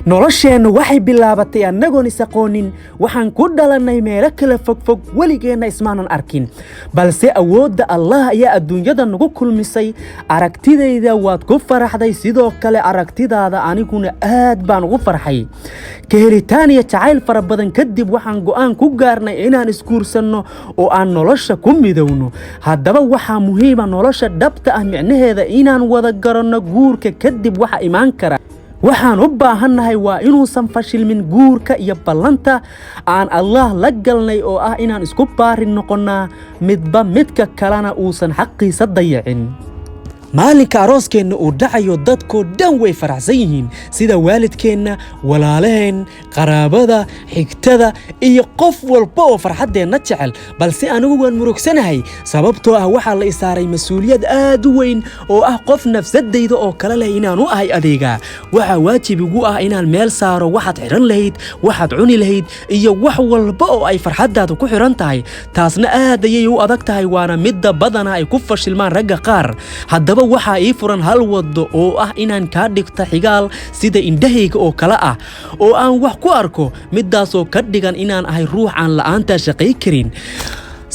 nolosheennu waxay bilaabatay annagoon isaqoonin waxaan ku dhalannay meelo kala fogfog weligeenna ismaanan arkin balse awoodda allah ayaa adduunyada nagu kulmisay aragtidayda waad ku faraxday sidoo kale aragtidaada aniguna aad baan ugu farxay ka helitaan iyo jacayl fara badan kadib waxaan go'aan ku gaarnay inaan isguursanno oo aan nolosha ku midowno haddaba waxaa muhiima nolosha dhabta ah micnaheeda inaan wada garanno guurka kadib waxa imaan kara waxaan u baahannahay waa inuusan fashilmin guurka iyo ballanta aan allah la galnay oo ah inaan isku baarin noqonnaa midba midka kalena uusan xaqiisa dayacin maalinka arooskeenna uu dhacayo dadkoo dhan way faraxsan yihiin sida waalidkeenna walaalaheen qaraabada xigtada iyo qof walba oo farxaddeenna jecel balse anigu waan murugsanahay sababtoo ah waxaa la isaaray mas-uuliyad aad u weyn oo ah qof nafsadayda oo kale leh inaan u ahay adeega waxaa waajib igu ah inaan meel saaro waxaad xidhan lahayd waxaad cuni lahayd iyo wax walba oo ay farxaddaada ku xidhan tahay taasna aad ayay u adag tahay waana midda badana ay ku fashilmaan ragga qaar haddaba waxaa ii furan hal waddo oo ah inaan kaa dhigta xigaal sida indhahayga oo kale ah oo aan wax ku arko middaasoo ka dhigan inaan ahay ruux aan la'aantaa shaqay karin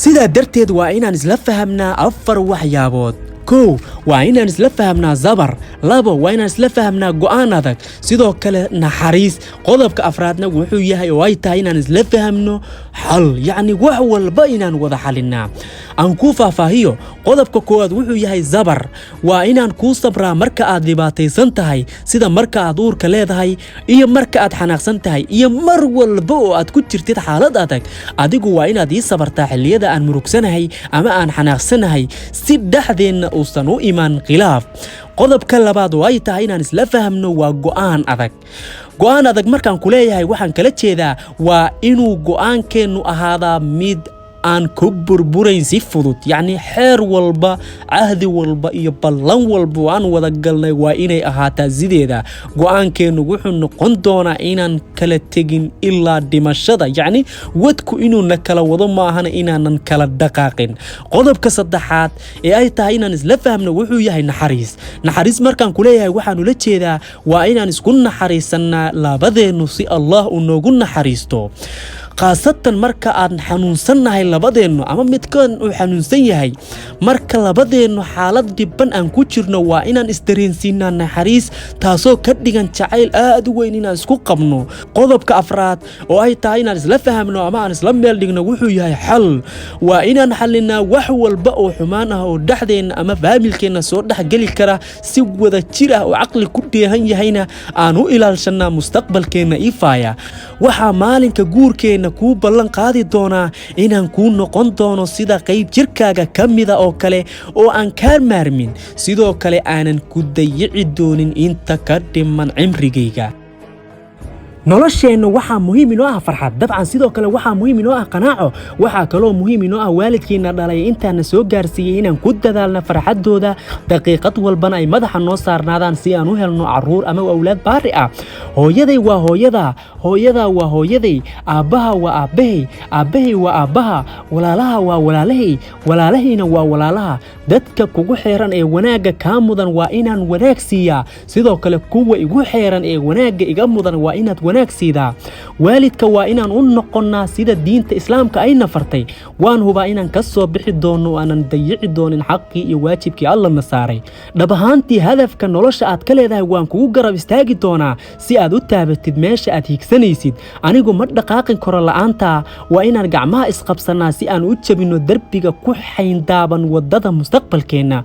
sidaa darteed waa inaan isla fahamnaa 4 waxyaabood kow waa inaan isla fahamnaa sabar labo waa inaan isla fahamnaa go'aan adag sidoo kale naxariis qodobka afraadna wuxuu yahay oo ay tahay inaan isla fahamno xal yacni wax walba inaan wada xalinnaa aan kuu faahfaahiyo qodobka koowaad wuxuu yahay sabar waa inaan kuu sabraa marka aad dhibaataysan tahay sida marka aad uurka leedahay iyo marka aad xanaaqsan tahay iyo mar walba oo aad ku jirtid xaalad adag adigu waa inaad ii sabartaa xilliyada aan murugsanahay ama aan xanaaqsanahay si dhexdeenna uusan u imaan khilaaf qodobka labaad oo ay tahay inaan isla fahamno waa go'aan adag markaan ku leeyahay waxaan kala jeedaa waa inuu go'aankeennu ahaadaa mid aan ku burburayn si fudud yacni xeer walba cahdi walba iyo ballan walba oo aan wada galnay waa inay ahaataa sideeda go'aankeennu wuxuu noqon doonaa inaan kala tegin ilaa dhimashada yacni wadku inuuna kala wado maahana inaanan kala dhaqaaqin qodobka saddexaad ee ay tahay inaan isla fahmno wuxuu yahay naxariis markaan ku leeyahay waxaan ula jeedaa waa inaan isku naxariisannaa labadeennu si allah uu noogu naxariisto khaasatan marka aan xanuunsannahay labadeennu ama midkaan uu xanuunsan yahay marka labadeennu xaalad dhibban aan ku jirno waa inaan isdareensiinaa naxariis taasoo ka dhigan jacayl aad u weyn inaan isku qabno qodobka afraad oo ay tahay inaan isla fahamno ama aan isla meel dhigno wuxuu yahay xal waa inaan xallinaa wax walba oo xumaan ah oo dhexdeenna ama faamilkeenna soo dhexgeli kara si wada jir ah oo caqli ku dheehan yahayna aan u ilaalshannaa mustaqbalkeenna ifaaya waxaa maalinka guurkeenna kuu ballan qaadi doonaa inaan kuu noqon doono sida qayb jirkaaga ka mida oo kale oo aan kaa maarmin sidoo kale aanan ku dayici doonin inta ka dhiman cimrigayga nolosheennu waxaa muhiim inoo ah farxad dabcan sidoo kale waxaa muhiim inoo ah qanaaco waxaa kaloo muhiim inoo ah waalidkiina dhalay intaana soo gaarsiiyey inaan ku dadaalna farxaddooda daqiiqad walbana ay madaxa noo saarnaadaan si aan u helno carruur ama awlaad baari ah hooyaday waa hooyadaa waa hooyaday aabbaha waa aabbahay waa aabbaha walaalaha waa walaalahayna waa walaalaha dadka kugu xeeran ee wanaagga kaa mudan waa inaan wanaag siiyaa sidoo kale kuwa igu xeeran ee wanaagga iga mudan waa inaad wanaag siidaa waalidka waa inaan u noqonnaa sida diinta islaamka ay nafartay waan hubaa inaan ka soo bixi doonno aanan dayici doonin xaqii iyo waajibkii alla na saaray dhab ahaantii hadafka nolosha aad ka leedahay waan kugu garab istaagi doonaa si aad u taabatid meesha aad higsanaysid anigu ma dhaqaaqin karo la'aantaa waa inaan gacmaha isqabsannaa si aan u jabinno derbiga ku xayndaaban waddada mustaqbalkeenna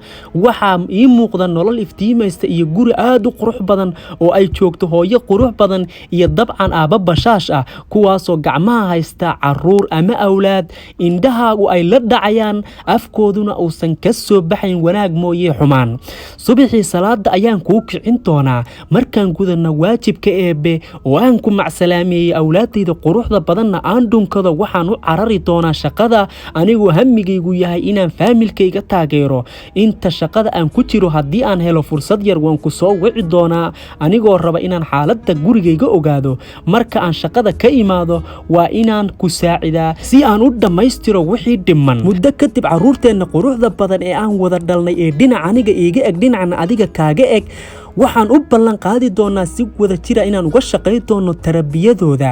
waxaa ii muuqda nolol iftiimaysta iyo guri aad u qurux badan oo ay joogto hooyo qurux badan iyo dabcan aabba bashaash ah kuwaasoo gacmaha haysta carruur ama awlaad indhahaagu ay la dhacayaan afkooduna uusan ka soo baxayn wanaag mooyee xumaan subaxii salaada ayaan kuu kicin doonaa markaan gudanna waajibka eebbe oo aan ku macsalaameeyey awlaadayda quruxda badanna aan dhunkado waxaan u carari doonaa shaqada anigoo hamigaygu yahay inaan faamilkayga taageero inta shaqada aan ku jiro haddii aan helo fursad yar waan ku soo wici doonaa anigoo raba inaan xaaladda gurigayga ogaado marka aan shaqada ka imaado waa inaan ku saacidaa si aan u dhammaystiro wixii dhiman muddo kadib carruurteenna quruxda badan ee aan wada dhalnay ee dhinac aniga iiga eg dhinacna adiga kaaga eg waxaan u ballan qaadi doonaa si wada jira inaan uga shaqayn doono tarbiyadooda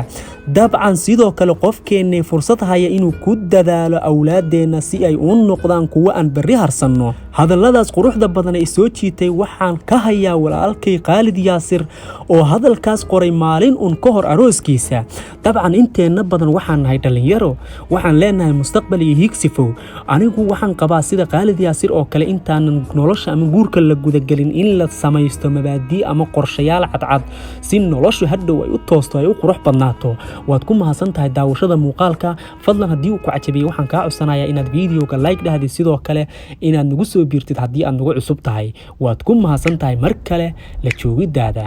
dabcan sidoo kale qofkeennay fursad haya inuu ku dadaalo awlaadeenna si ay u noqdaan kuwo aan berri harsanno hadalladaas quruxda badan ee soo jiitay waxaan ka hayaa walaalkay Khaalid Yaasir oo hadalkaas qoray maalin ka hor arooskiisa dabcan inteena badan waxaan nahay dhalinyaro waxaan leenahay mustaqbal iyo higsi fog anigu waxaan qabaa sida Khaalid Yaasir oo kale intaan nolosha ama guurka la gudagelin in la samaysto mabaadi ama qorshayaal cadcad si noloshu hadhow ay u toosto ay u qurux badnaato waad ku mahadsantahay daawashada muuqaalka fadlan haddii uu ku cajabiyay waxaan kaa codsanayaa inaad videoga like dhahdid sidoo kale inaad nagu soo biirtid haddii aad nagu cusub tahay waad ku mahadsantahay mar kale la joogidaada